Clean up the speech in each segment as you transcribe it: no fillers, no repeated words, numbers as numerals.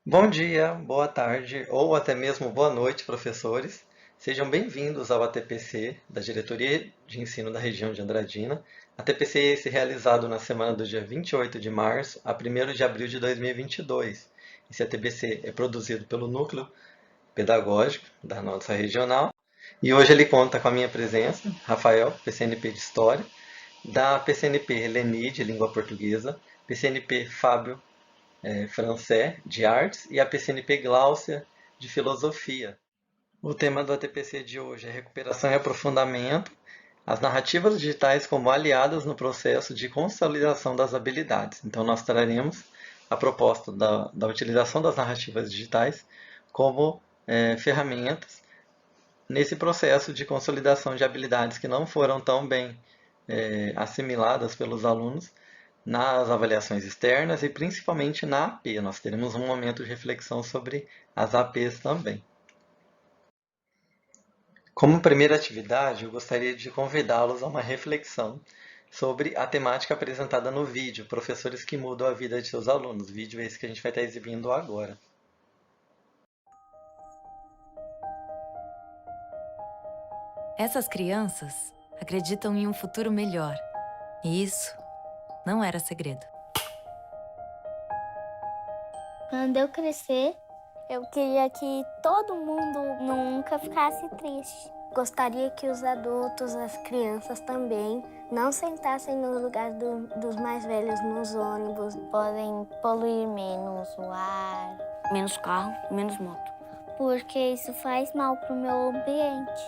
Bom dia, boa tarde ou até mesmo boa noite, professores. Sejam bem-vindos ao ATPC da Diretoria de Ensino da região de Andradina. ATPC esse realizado na semana do dia 28 de março a 1º de abril de 2022. Esse ATPC é produzido pelo Núcleo Pedagógico da nossa regional e hoje ele conta com a minha presença, Rafael, PCNP de História, da PCNP Leni de Língua Portuguesa, PCNP Fábio Francé, de Artes, e a PCNP Gláucia, de Filosofia. O tema do ATPC de hoje é recuperação e aprofundamento, as narrativas digitais como aliadas no processo de consolidação das habilidades. Então, nós traremos a proposta da utilização das narrativas digitais como ferramentas nesse processo de consolidação de habilidades que não foram tão bem assimiladas pelos alunos nas avaliações externas e principalmente na AP. Nós teremos um momento de reflexão sobre as APs também. Como primeira atividade, eu gostaria de convidá-los a uma reflexão sobre a temática apresentada no vídeo, Professores que Mudam a Vida de Seus Alunos. Vídeo esse que a gente vai estar exibindo agora. Essas crianças acreditam em um futuro melhor. E isso não era segredo. Quando eu crescer, eu queria que todo mundo nunca ficasse triste. Gostaria que os adultos, as crianças também, não sentassem no lugar dos mais velhos nos ônibus. Podem poluir menos o ar, menos carro, menos moto. Porque isso faz mal pro meu ambiente.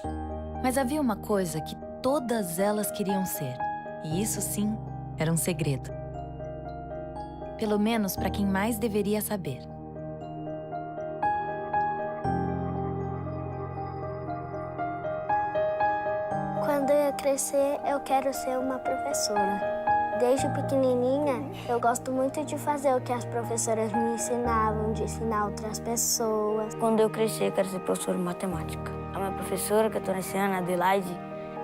Mas havia uma coisa que todas elas queriam ser. E isso sim era um segredo. Pelo menos para quem mais deveria saber. Quando eu crescer, eu quero ser uma professora. Desde pequenininha, eu gosto muito de fazer o que as professoras me ensinavam, de ensinar outras pessoas. Quando eu crescer, eu quero ser professor de matemática. A minha professora, que eu estou nesse ano, a Adelaide,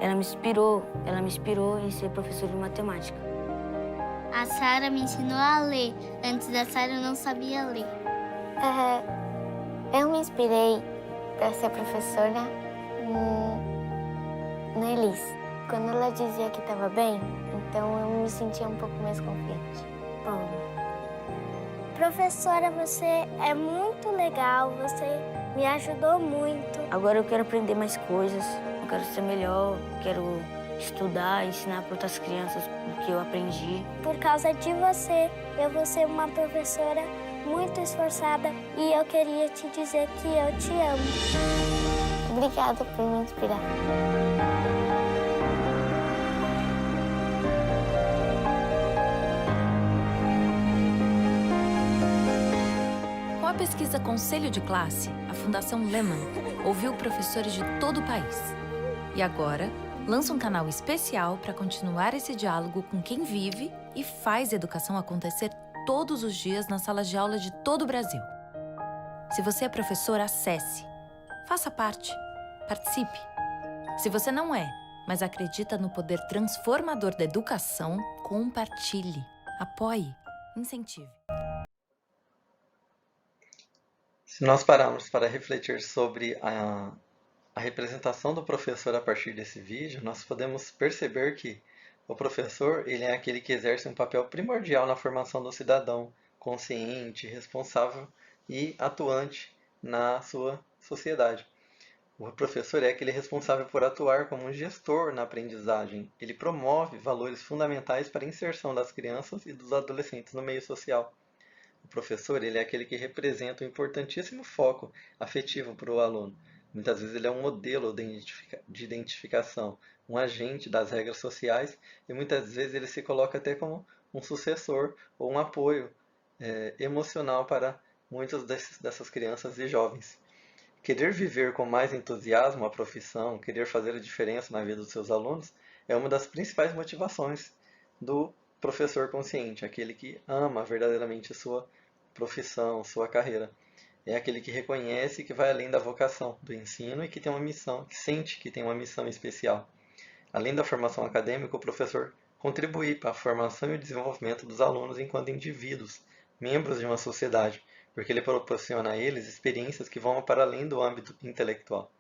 ela me inspirou em ser professor de matemática. A Sara me ensinou a ler. Antes da Sara eu não sabia ler. Eu me inspirei para ser professora na Elis. Quando ela dizia que estava bem, então eu me sentia um pouco mais confiante. Bom, professora, você é muito legal, você me ajudou muito. Agora eu quero aprender mais coisas, eu quero ser melhor, quero estudar, ensinar para outras crianças o que eu aprendi. Por causa de você, eu vou ser uma professora muito esforçada e eu queria te dizer que eu te amo. Obrigada por me inspirar. Com a pesquisa Conselho de Classe, a Fundação Lehman ouviu professores de todo o país. E agora, lança um canal especial para continuar esse diálogo com quem vive e faz a educação acontecer todos os dias nas salas de aula de todo o Brasil. Se você é professor, acesse. Faça parte. Participe. Se você não é, mas acredita no poder transformador da educação, compartilhe, apoie, incentive. Se nós pararmos para refletir sobre a representação do professor a partir desse vídeo, nós podemos perceber que o professor ele é aquele que exerce um papel primordial na formação do cidadão consciente, responsável e atuante na sua sociedade. O professor é aquele responsável por atuar como um gestor na aprendizagem. Ele promove valores fundamentais para a inserção das crianças e dos adolescentes no meio social. O professor ele é aquele que representa um importantíssimo foco afetivo para o aluno. Muitas vezes ele é um modelo de identificação, um agente das regras sociais e muitas vezes ele se coloca até como um sucessor ou um apoio emocional para muitas dessas crianças e jovens. Querer viver com mais entusiasmo a profissão, querer fazer a diferença na vida dos seus alunos é uma das principais motivações do professor consciente, aquele que ama verdadeiramente sua profissão, sua carreira. É aquele que reconhece que vai além da vocação do ensino e que tem uma missão, que sente que tem uma missão especial. Além da formação acadêmica, o professor contribui para a formação e o desenvolvimento dos alunos enquanto indivíduos, membros de uma sociedade, porque ele proporciona a eles experiências que vão para além do âmbito intelectual.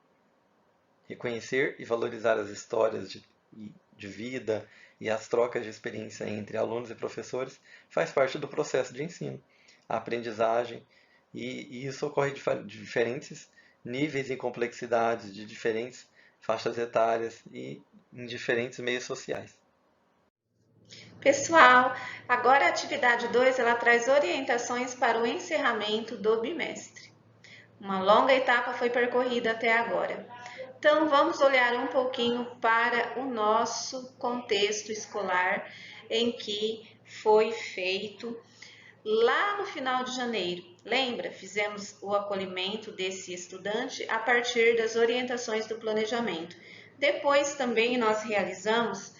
Reconhecer e valorizar as histórias de vida e as trocas de experiência entre alunos e professores faz parte do processo de ensino, a aprendizagem, e isso ocorre de diferentes níveis e complexidades, de diferentes faixas etárias e em diferentes meios sociais. Pessoal, agora a atividade 2 ela traz orientações para o encerramento do bimestre. Uma longa etapa foi percorrida até agora. Então, vamos olhar um pouquinho para o nosso contexto escolar em que foi feito lá no final de janeiro. Lembra? Fizemos o acolhimento desse estudante a partir das orientações do planejamento. Depois também nós realizamos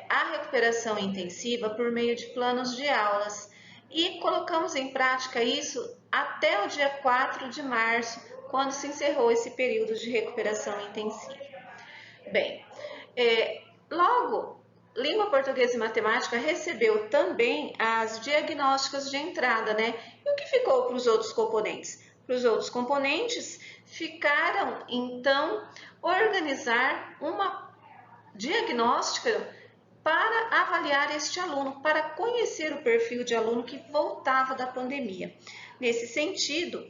a recuperação intensiva por meio de planos de aulas e colocamos em prática isso até o dia 4 de março, quando se encerrou esse período de recuperação intensiva. Bem, logo, Língua Portuguesa e Matemática recebeu também as diagnósticas de entrada, né? E o que ficou para os outros componentes? Para os outros componentes, ficaram, então, organizar uma diagnóstica para avaliar este aluno, para conhecer o perfil de aluno que voltava da pandemia. Nesse sentido,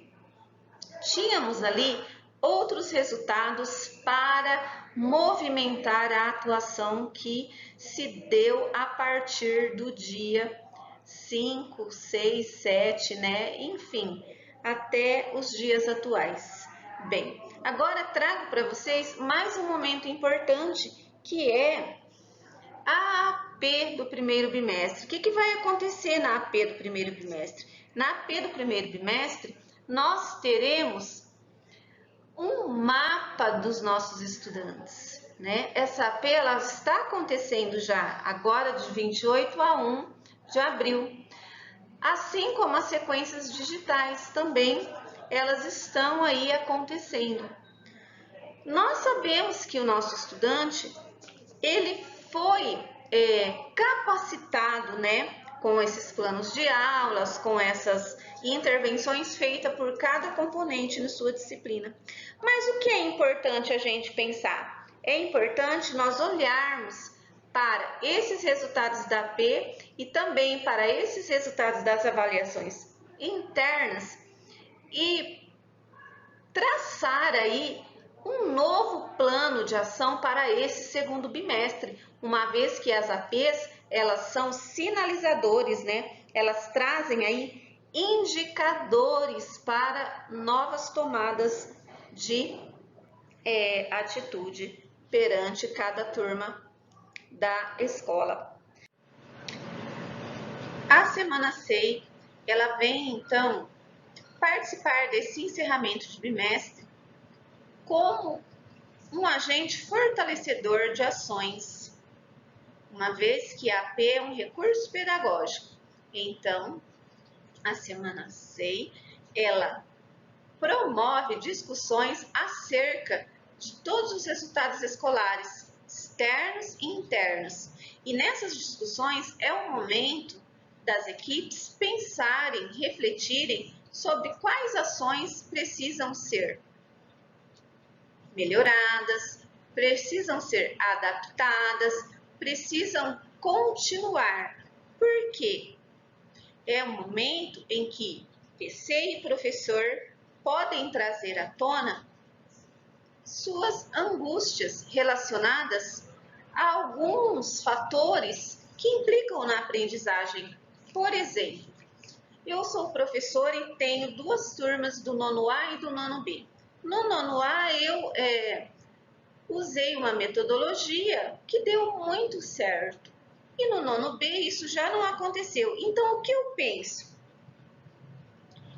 tínhamos ali outros resultados para movimentar a atuação que se deu a partir do dia 5, 6, 7, né? Enfim, até os dias atuais. Bem, agora trago para vocês mais um momento importante, que é a AP do primeiro bimestre. O que vai acontecer na AP do primeiro bimestre? Na AP do primeiro bimestre, nós teremos um mapa dos nossos estudantes, né? Essa AP ela está acontecendo já agora de 28 a 1 de abril. Assim como as sequências digitais também, elas estão aí acontecendo. Nós sabemos que o nosso estudante, ele foi capacitado, né, com esses planos de aulas, com essas intervenções feitas por cada componente na sua disciplina. Mas o que é importante a gente pensar? É importante nós olharmos para esses resultados da AP e também para esses resultados das avaliações internas e traçar aí um novo plano de ação para esse segundo bimestre, uma vez que as APs, elas são sinalizadores, né? Elas trazem aí indicadores para novas tomadas de atitude perante cada turma da escola. A Semana SEI, ela vem então participar desse encerramento de bimestre como um agente fortalecedor de ações, uma vez que a AP é um recurso pedagógico. Então, a Semana SEI, ela promove discussões acerca de todos os resultados escolares, externos e internos. E nessas discussões é o momento das equipes pensarem, refletirem sobre quais ações precisam ser melhoradas, precisam ser adaptadas, precisam continuar. Por quê? É um momento em que PC e professor podem trazer à tona suas angústias relacionadas a alguns fatores que implicam na aprendizagem. Por exemplo, eu sou professor e tenho duas turmas do nono A e do nono B. No nono A, eu usei uma metodologia que deu muito certo. E no nono B, isso já não aconteceu. Então, o que eu penso?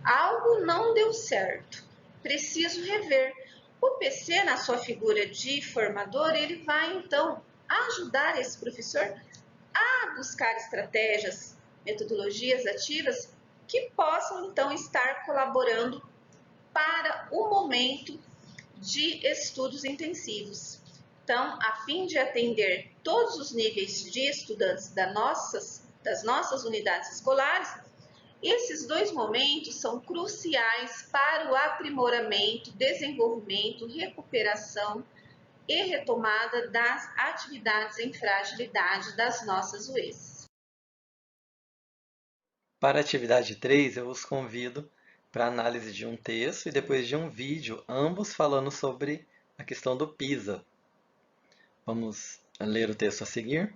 Algo não deu certo. Preciso rever. O PC, na sua figura de formador, ele vai, então, ajudar esse professor a buscar estratégias, metodologias ativas que possam, então, estar colaborando para o momento de estudos intensivos. Então, a fim de atender todos os níveis de estudantes das nossas unidades escolares, Esses dois momentos são cruciais para o aprimoramento, desenvolvimento, recuperação e retomada das atividades em fragilidade das nossas UES. Para a atividade 3, eu os convido para a análise de um texto e depois de um vídeo, ambos falando sobre a questão do PISA. Vamos ler o texto a seguir.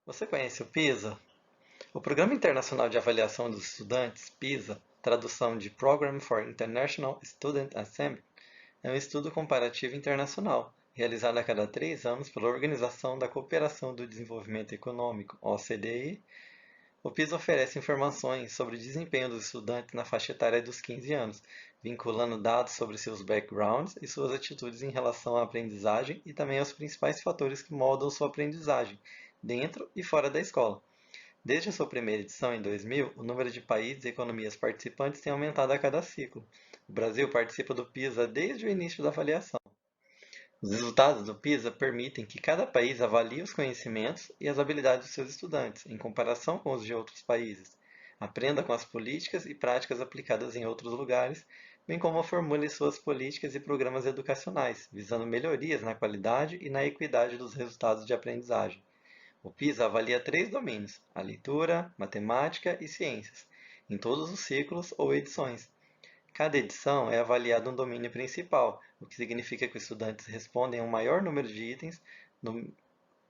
Você conhece o PISA? O Programa Internacional de Avaliação dos Estudantes, PISA, tradução de Program for International Student Assessment, é um estudo comparativo internacional, realizado a cada 3 anos pela Organização da Cooperação do Desenvolvimento Econômico, OCDE. O PISA oferece informações sobre o desempenho dos estudantes na faixa etária dos 15 anos, vinculando dados sobre seus backgrounds e suas atitudes em relação à aprendizagem e também aos principais fatores que moldam sua aprendizagem, dentro e fora da escola. Desde a sua primeira edição, em 2000, o número de países e economias participantes tem aumentado a cada ciclo. O Brasil participa do PISA desde o início da avaliação. Os resultados do PISA permitem que cada país avalie os conhecimentos e as habilidades dos seus estudantes, em comparação com os de outros países, aprenda com as políticas e práticas aplicadas em outros lugares, bem como formule suas políticas e programas educacionais, visando melhorias na qualidade e na equidade dos resultados de aprendizagem. O PISA avalia 3 domínios, a leitura, matemática e ciências, em todos os ciclos ou edições. Cada edição é avaliada um domínio principal, o que significa que os estudantes respondem a um maior número de itens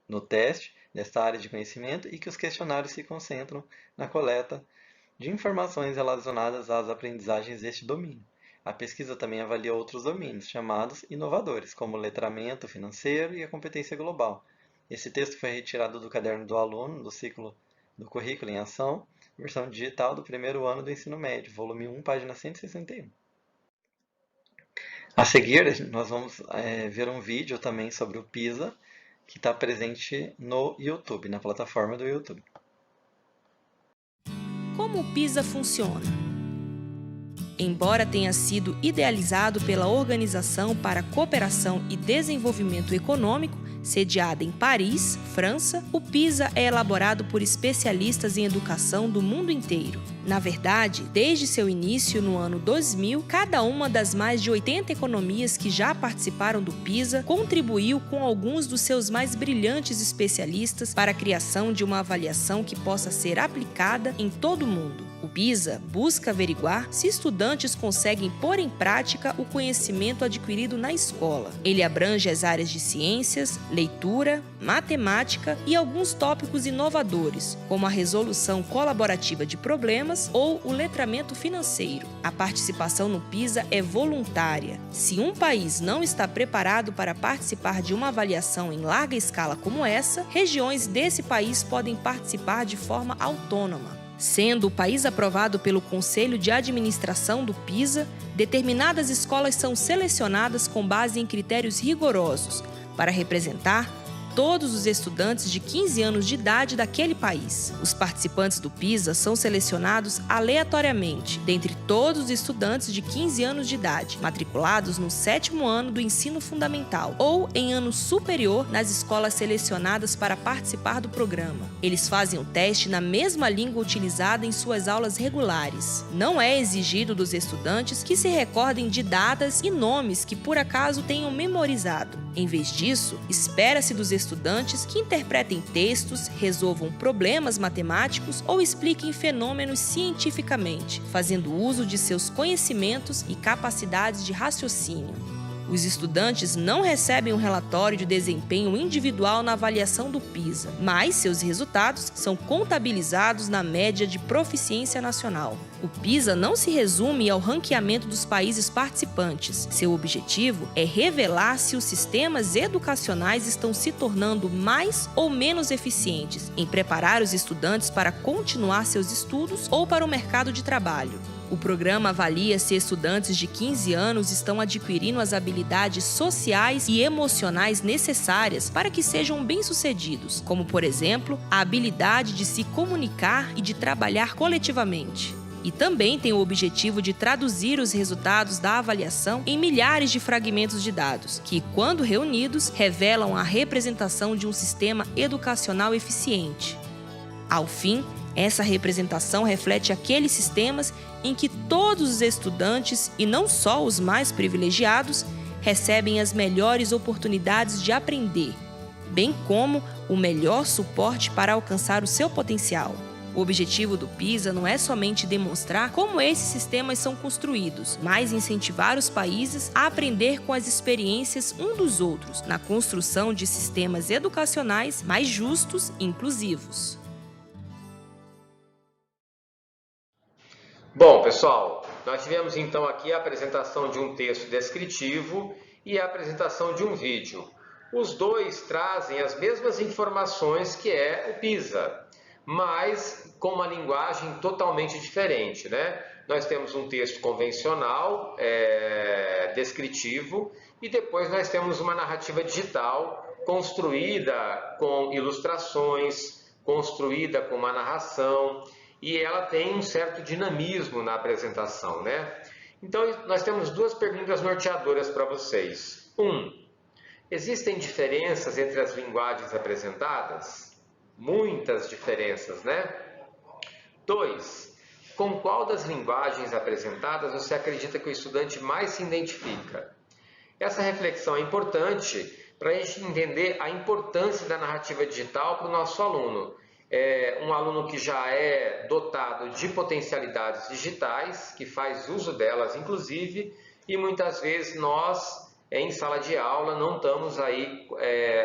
no teste desta área de conhecimento e que os questionários se concentram na coleta de informações relacionadas às aprendizagens deste domínio. A pesquisa também avalia outros domínios, chamados inovadores, como o letramento financeiro e a competência global. Esse texto foi retirado do caderno do aluno, do ciclo do Currículo em Ação, versão digital do primeiro ano do ensino médio, volume 1, página 161. A seguir, nós vamos ver um vídeo também sobre o PISA, que está presente no YouTube, na plataforma do YouTube. Como o PISA funciona? Embora tenha sido idealizado pela Organização para a Cooperação e Desenvolvimento Econômico, sediada em Paris, França, o PISA é elaborado por especialistas em educação do mundo inteiro. Na verdade, desde seu início no ano 2000, cada uma das mais de 80 economias que já participaram do PISA contribuiu com alguns dos seus mais brilhantes especialistas para a criação de uma avaliação que possa ser aplicada em todo o mundo. O PISA busca averiguar se estudantes conseguem pôr em prática o conhecimento adquirido na escola. Ele abrange as áreas de ciências, leitura, matemática e alguns tópicos inovadores, como a resolução colaborativa de problemas ou o letramento financeiro. A participação no PISA é voluntária. Se um país não está preparado para participar de uma avaliação em larga escala como essa, regiões desse país podem participar de forma autônoma. Sendo o país aprovado pelo Conselho de Administração do PISA, determinadas escolas são selecionadas com base em critérios rigorosos para representar todos os estudantes de 15 anos de idade daquele país. Os participantes do PISA são selecionados aleatoriamente dentre todos os estudantes de 15 anos de idade, matriculados no 7º ano do ensino fundamental ou em ano superior nas escolas selecionadas para participar do programa. Eles fazem o teste na mesma língua utilizada em suas aulas regulares. Não é exigido dos estudantes que se recordem de datas e nomes que por acaso tenham memorizado. Em vez disso, espera-se dos estudantes que interpretem textos, resolvam problemas matemáticos ou expliquem fenômenos cientificamente, fazendo uso de seus conhecimentos e capacidades de raciocínio. Os estudantes não recebem um relatório de desempenho individual na avaliação do PISA, mas seus resultados são contabilizados na média de proficiência nacional. O PISA não se resume ao ranqueamento dos países participantes. Seu objetivo é revelar se os sistemas educacionais estão se tornando mais ou menos eficientes em preparar os estudantes para continuar seus estudos ou para o mercado de trabalho. O programa avalia se estudantes de 15 anos estão adquirindo as habilidades sociais e emocionais necessárias para que sejam bem-sucedidos, como, por exemplo, a habilidade de se comunicar e de trabalhar coletivamente. E também tem o objetivo de traduzir os resultados da avaliação em milhares de fragmentos de dados, que, quando reunidos, revelam a representação de um sistema educacional eficiente. Ao fim, Essa representação reflete aqueles sistemas em que todos os estudantes, e não só os mais privilegiados, recebem as melhores oportunidades de aprender, bem como o melhor suporte para alcançar o seu potencial. O objetivo do PISA não é somente demonstrar como esses sistemas são construídos, mas incentivar os países a aprender com as experiências um dos outros, na construção de sistemas educacionais mais justos e inclusivos. Bom, pessoal, nós tivemos então aqui a apresentação de um texto descritivo e a apresentação de um vídeo. Os dois trazem as mesmas informações que é o PISA, mas com uma linguagem totalmente diferente, né? Nós temos um texto convencional, descritivo, e depois nós temos uma narrativa digital construída com ilustrações, construída com uma narração, e ela tem um certo dinamismo na apresentação, né? Então, nós temos duas perguntas norteadoras para vocês. Existem diferenças entre as linguagens apresentadas? Muitas diferenças, né? 2. Com qual das linguagens apresentadas você acredita que o estudante mais se identifica? Essa reflexão é importante para a gente entender a importância da narrativa digital para o nosso aluno. Um aluno que já é dotado de potencialidades digitais, que faz uso delas, inclusive, e muitas vezes nós, em sala de aula, não estamos aí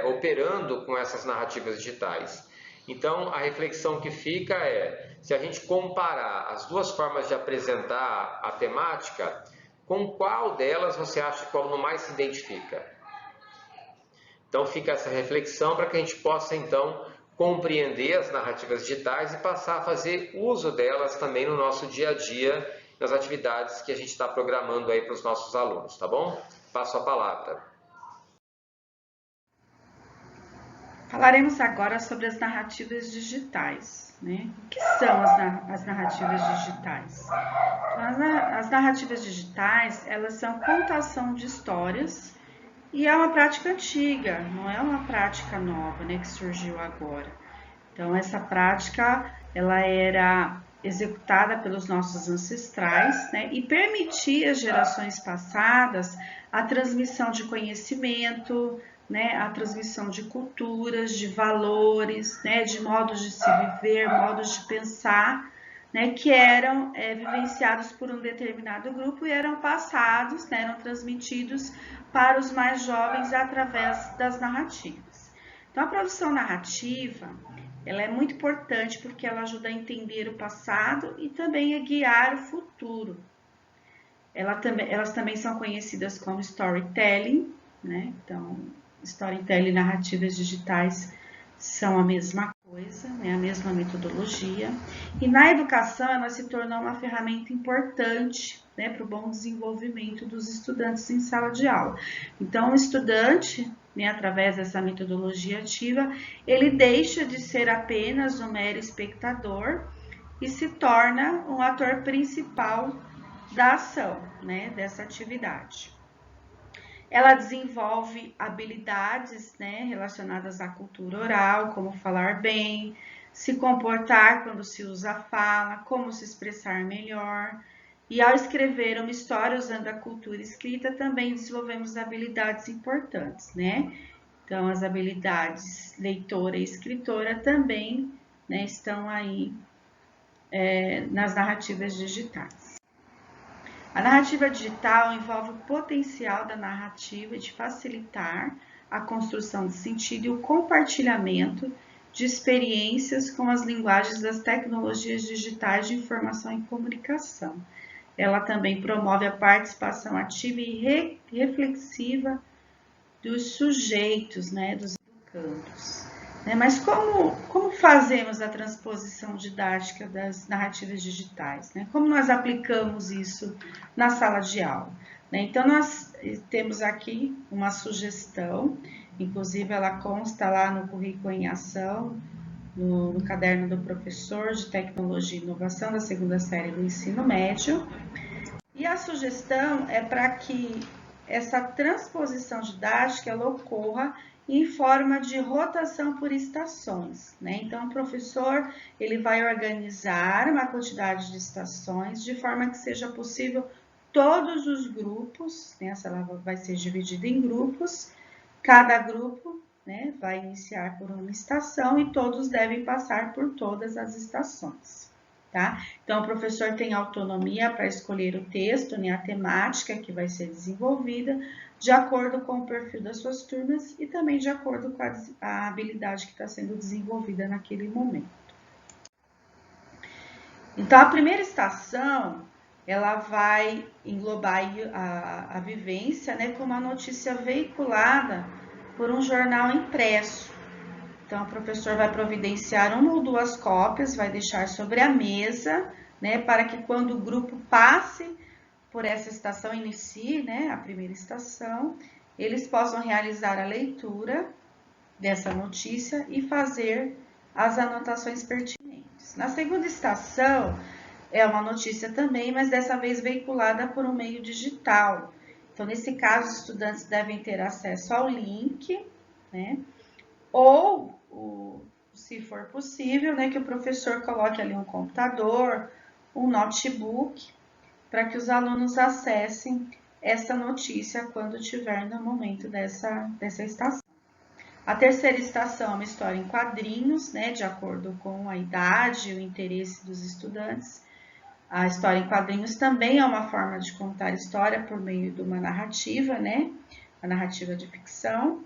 operando com essas narrativas digitais. Então, a reflexão que fica é, se a gente comparar as duas formas de apresentar a temática, com qual delas você acha que o aluno mais se identifica? Então, fica essa reflexão para que a gente possa, então, compreender as narrativas digitais e passar a fazer uso delas também no nosso dia a dia, nas atividades que a gente está programando aí para os nossos alunos, tá bom? Passo a palavra. Falaremos agora sobre as narrativas digitais, né? O que são as narrativas digitais? As narrativas digitais, elas são contação de histórias e é uma prática antiga, não é uma prática nova, né, que surgiu agora. Então, essa prática, ela era executada pelos nossos ancestrais, né, e permitia às gerações passadas a transmissão de conhecimento, né, a transmissão de culturas, de valores, né, de modos de se viver, modos de pensar, né, que eram vivenciados por um determinado grupo e eram passados, né, eram transmitidos para os mais jovens através das narrativas. Então, a produção narrativa, ela é muito importante porque ela ajuda a entender o passado e também a guiar o futuro. Elas também são conhecidas como storytelling, né? Então, storytelling e narrativas digitais são a mesma coisa, né? A mesma metodologia. E na educação, ela se tornou uma ferramenta importante, né, para o bom desenvolvimento dos estudantes em sala de aula. Então, o estudante, né, através dessa metodologia ativa, ele deixa de ser apenas um mero espectador e se torna um ator principal da ação, né, dessa atividade. Ela desenvolve habilidades, né, relacionadas à cultura oral, como falar bem, se comportar quando se usa a fala, como se expressar melhor. E ao escrever uma história usando a cultura escrita, também desenvolvemos habilidades importantes, né? Então, as habilidades leitora e escritora também, né, estão aí nas narrativas digitais. A narrativa digital envolve o potencial da narrativa de facilitar a construção de sentido e o compartilhamento de experiências com as linguagens das tecnologias digitais de informação e comunicação. Ela também promove a participação ativa e reflexiva dos sujeitos, né, dos educandos. Mas como fazemos a transposição didática das narrativas digitais? Né? Como nós aplicamos isso na sala de aula? Então, nós temos aqui uma sugestão, inclusive ela consta lá no currículo em ação, no caderno do professor de Tecnologia e Inovação da segunda série do ensino médio. E a sugestão é para que essa transposição didática ela ocorra em forma de rotação por estações, né? Então, o professor ele vai organizar uma quantidade de estações de forma que seja possível todos os grupos, né? A sala vai ser dividida em grupos, cada grupo, né, vai iniciar por uma estação e todos devem passar por todas as estações, tá? Então, o professor tem autonomia para escolher o texto, né, a temática que vai ser desenvolvida, de acordo com o perfil das suas turmas e também de acordo com a habilidade que está sendo desenvolvida naquele momento. Então, a primeira estação, ela vai englobar a vivência, né, com uma notícia veiculada por um jornal impresso. Então, o professor vai providenciar uma ou duas cópias, vai deixar sobre a mesa, né, para que quando o grupo passe por essa estação, inicie, né, a primeira estação, eles possam realizar a leitura dessa notícia e fazer as anotações pertinentes. Na segunda estação, é uma notícia também, mas dessa vez veiculada por um meio digital. Então, nesse caso, os estudantes devem ter acesso ao link, né? Ou, se for possível, né, que o professor coloque ali um computador, um notebook, para que os alunos acessem essa notícia quando tiver no momento dessa estação. A terceira estação é uma história em quadrinhos, né, de acordo com a idade e o interesse dos estudantes. A história em quadrinhos também é uma forma de contar história por meio de uma narrativa, né? A narrativa de ficção.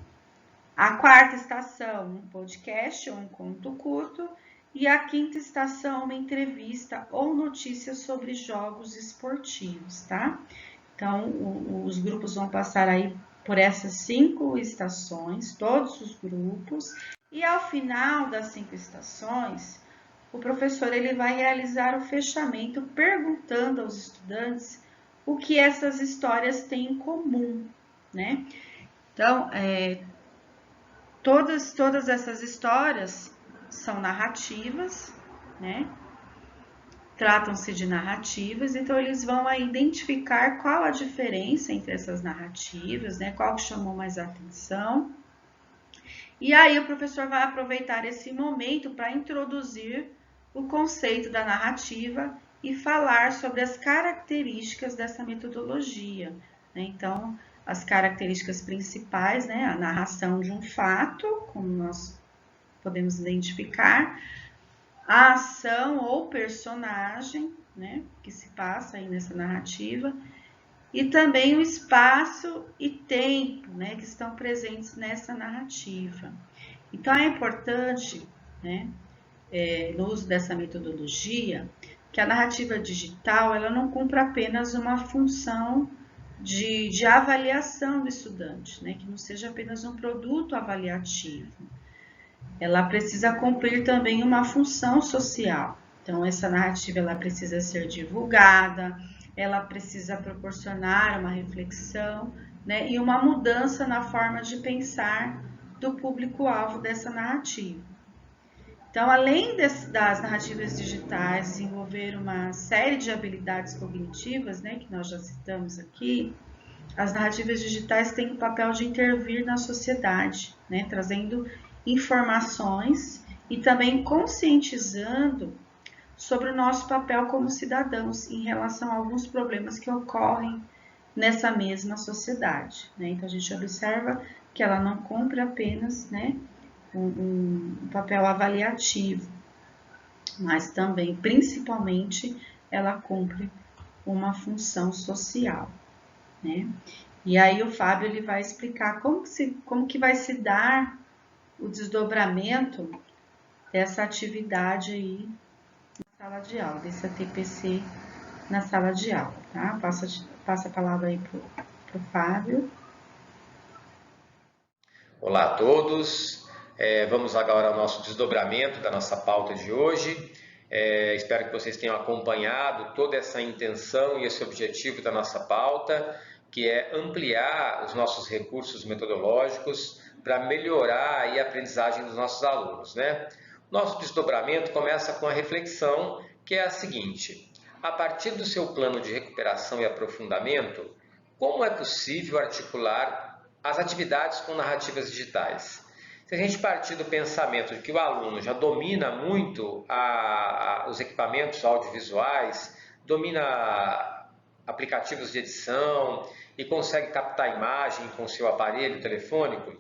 A quarta estação, um podcast ou um conto curto. E a quinta estação, uma entrevista ou notícias sobre jogos esportivos, tá? Então, os grupos vão passar aí por essas 5 estações, todos os grupos. E ao final das 5 estações, o professor ele vai realizar o fechamento perguntando aos estudantes o que essas histórias têm em comum, né? Então, todas essas histórias são narrativas, né? Tratam-se de narrativas, então eles vão aí identificar qual a diferença entre essas narrativas, né? Qual que chamou mais atenção. E aí o professor vai aproveitar esse momento para introduzir o conceito da narrativa e falar sobre as características dessa metodologia, né? Então, as características principais, né? A narração de um fato, como nós podemos identificar, a ação ou personagem, né? Que se passa aí nessa narrativa, e também o espaço e tempo, né? Que estão presentes nessa narrativa. Então, é importante, né? No uso dessa metodologia, que a narrativa digital ela não cumpra apenas uma função de avaliação do estudante, né? Que não seja apenas um produto avaliativo. Ela precisa cumprir também uma função social. Então, essa narrativa ela precisa ser divulgada, ela precisa proporcionar uma reflexão, né? E uma mudança na forma de pensar do público-alvo dessa narrativa. Então, além das narrativas digitais desenvolver uma série de habilidades cognitivas, né, que nós já citamos aqui, as narrativas digitais têm o papel de intervir na sociedade, né, trazendo informações e também conscientizando sobre o nosso papel como cidadãos em relação a alguns problemas que ocorrem nessa mesma sociedade, né? Então, a gente observa que ela não cumpre apenas, né, um papel avaliativo, mas também, principalmente, ela cumpre uma função social, né? E aí o Fábio ele vai explicar como que vai se dar o desdobramento dessa atividade aí na sala de aula, desse ATPC na sala de aula, tá? Passa a palavra aí pro Fábio. Olá a todos. Vamos agora ao nosso desdobramento da nossa pauta de hoje. Espero que vocês tenham acompanhado toda essa intenção e esse objetivo da nossa pauta, que é ampliar os nossos recursos metodológicos para melhorar a aprendizagem dos nossos alunos, né? Nosso desdobramento começa com a reflexão, que é a seguinte: a partir do seu plano de recuperação e aprofundamento, como é possível articular as atividades com narrativas digitais. Se a gente partir do pensamento de que o aluno já domina muito os equipamentos audiovisuais, domina aplicativos de edição e consegue captar imagem com seu aparelho telefônico,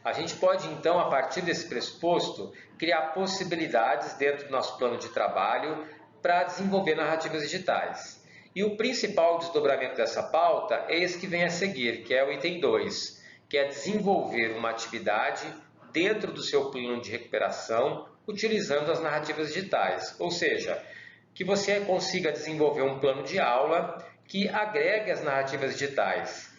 a gente pode então, a partir desse pressuposto, criar possibilidades dentro do nosso plano de trabalho para desenvolver narrativas digitais. E o principal desdobramento dessa pauta é esse que vem a seguir, que é o item 2, que é desenvolver uma atividade dentro do seu plano de recuperação, utilizando as narrativas digitais. Ou seja, que você consiga desenvolver um plano de aula que agregue as narrativas digitais,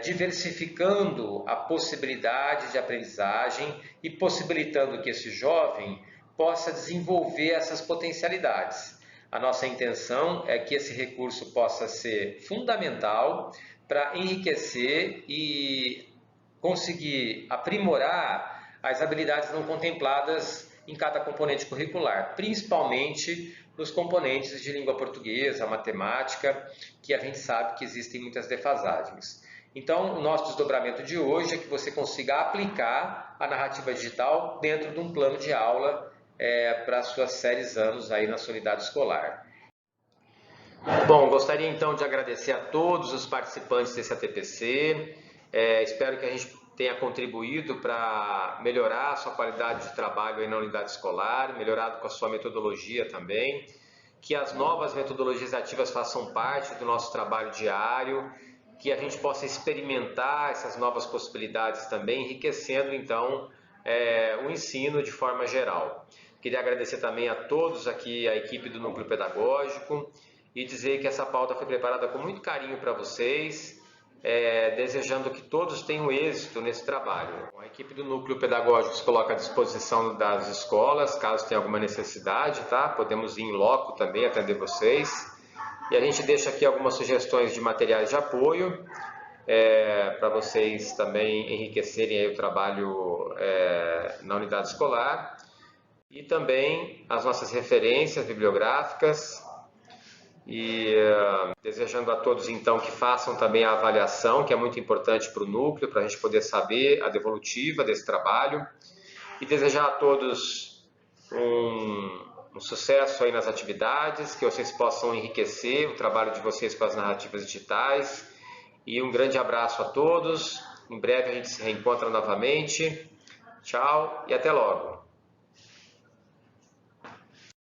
diversificando a possibilidade de aprendizagem e possibilitando que esse jovem possa desenvolver essas potencialidades. A nossa intenção é que esse recurso possa ser fundamental para enriquecer e conseguir aprimorar as habilidades não contempladas em cada componente curricular, principalmente nos componentes de língua portuguesa, matemática, que a gente sabe que existem muitas defasagens. Então, o nosso desdobramento de hoje é que você consiga aplicar a narrativa digital dentro de um plano de aula para as suas séries anos aí na sua unidade escolar. Bom, gostaria então de agradecer a todos os participantes desse ATPC. Espero que a gente tenha contribuído para melhorar a sua qualidade de trabalho aí na unidade escolar, melhorado com a sua metodologia também, que as novas metodologias ativas façam parte do nosso trabalho diário, que a gente possa experimentar essas novas possibilidades também, enriquecendo então o ensino de forma geral. Queria agradecer também a todos aqui, a equipe do Núcleo Pedagógico, e dizer que essa pauta foi preparada com muito carinho para vocês, desejando que todos tenham êxito nesse trabalho. A equipe do Núcleo Pedagógico se coloca à disposição das escolas, caso tenha alguma necessidade, tá? Podemos ir em loco também atender vocês. E a gente deixa aqui algumas sugestões de materiais de apoio, para vocês também enriquecerem aí o trabalho na unidade escolar. E também as nossas referências bibliográficas. E desejando a todos então que façam também a avaliação, que é muito importante para o núcleo, para a gente poder saber a devolutiva desse trabalho, e desejar a todos um sucesso aí nas atividades, que vocês possam enriquecer o trabalho de vocês com as narrativas digitais, e um grande abraço a todos. Em breve a gente se reencontra novamente. Tchau e até logo.